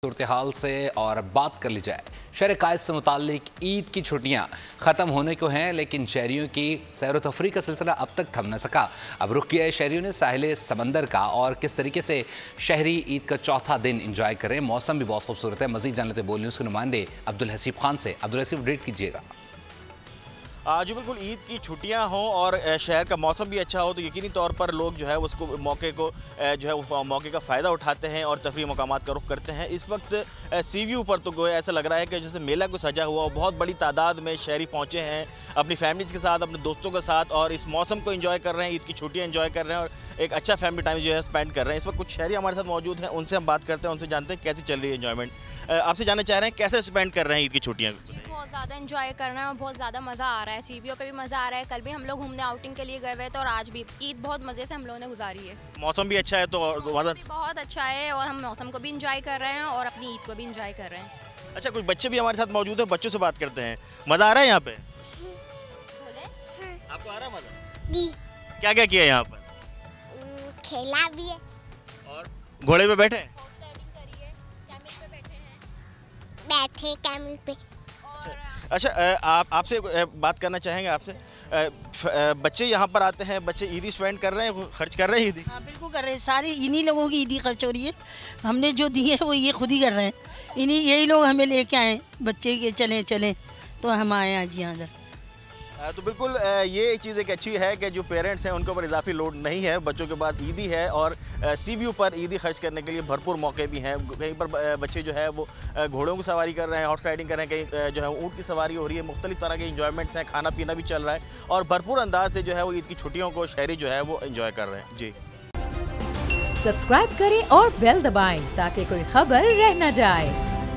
सूरत हाल से और बात कर ली जाए। शहर कायद से मुताल्लिक ईद की छुट्टियां ख़त्म होने को हैं, लेकिन शहरियों की सैर व तफरी का सिलसिला अब तक थम न सका। अब रुक किया है शहरियों ने साहिल समंदर का, और किस तरीके से शहरी ईद का चौथा दिन इंजॉय करें। मौसम भी बहुत खूबसूरत है। मज़ीद जान लेते बोल न्यूज़ के नुमाइंदे अब्दुल हसीब खान से। अब्दुल हसीब, अपडेट कीजिएगा। जो बिल्कुल ईद की छुट्टियां हों और शहर का मौसम भी अच्छा हो तो यकीनी तौर पर लोग जो है उसको मौके को जो है उस मौके का फ़ायदा उठाते हैं और तफरी मकामात का रुख करते हैं। इस वक्त सी व्यू पर तो गोया ऐसा लग रहा है कि जैसे मेला को सजा हुआ, बहुत बड़ी तादाद में शहरी पहुंचे हैं अपनी फैमिलीज़ के साथ, अपने दोस्तों के साथ, और इस मौसम को एंजॉय कर रहे हैं, ईद की छुट्टियाँ एंजॉय कर रहे हैं और एक अच्छा फैमिली टाइम जो है स्पेंड कर रहे हैं। इस वक्त कुछ शहरी हमारे साथ मौजूद हैं, उनसे हम बात करते हैं, उनसे जानते हैं कैसी चल रही है एंजॉयमेंट। आपसे जानना चाह रहे हैं कैसे स्पेंड कर रहे हैं ईद की छुट्टियाँ? बहुत ज़्यादा एंजॉय करना है और बहुत ज़्यादा मज़ा आ रहा है। सीवीओ पे भी मज़ा आ रहा है। कल भी हम लोग घूमने आउटिंग के लिए गए हुए थे और आज भी ईद बहुत मज़े से हम लोगों ने गुजारी है। मौसम भी अच्छा है तो मौसम भी बहुत अच्छा है और हम मौसम को भी इंजॉय कर रहे हैं और अपनी ईद को भी इंजॉय कर रहे हैं। अच्छा, कुछ बच्चे भी हमारे साथ मौजूद हैं, बच्चों से बात करते हैं। मज़ा आ रहा है यहाँ पे? आपको आ रहा है मज़ा? जी। क्या क्या किया यहाँ पर? खेला भी है और घोड़े पे बैठे हैं? बैठे कैमल पे। अच्छा, आपसे बात करना चाहेंगे आपसे। बच्चे यहाँ पर आते हैं, बच्चे ईदी स्पेंड कर रहे हैं, खर्च कर रहे हैं ईदी? हाँ बिल्कुल कर रहे हैं। सारे इन्हीं लोगों की ईदी खर्च हो रही है। हमने जो दी है वो ये खुद ही कर रहे हैं। यही लोग हमें लेके आए, बच्चे के चलें तो हम आए आज यहाँ। तो बिल्कुल ये चीज़ एक अच्छी है कि जो पेरेंट्स हैं उनके ऊपर इजाफी लोड नहीं है, बच्चों के पास ईदी है और सी व्यू पर ईदी खर्च करने के लिए भरपूर मौके भी हैं। कहीं पर बच्चे जो है वो घोड़ों की सवारी कर रहे हैं, हॉर्स राइडिंग कर रहे हैं, कहीं जो है ऊँट की सवारी हो रही है, मुख्तलिफ तरह के इंजॉयमेंट्स हैं, खाना पीना भी चल रहा है और भरपूर अंदाज से जो है वो ईद की छुट्टियों को शहरी जो है वो इंजॉय कर रहे हैं। जी, सब्सक्राइब करें और बेल दबाएं ताकि कोई खबर रह न जाए।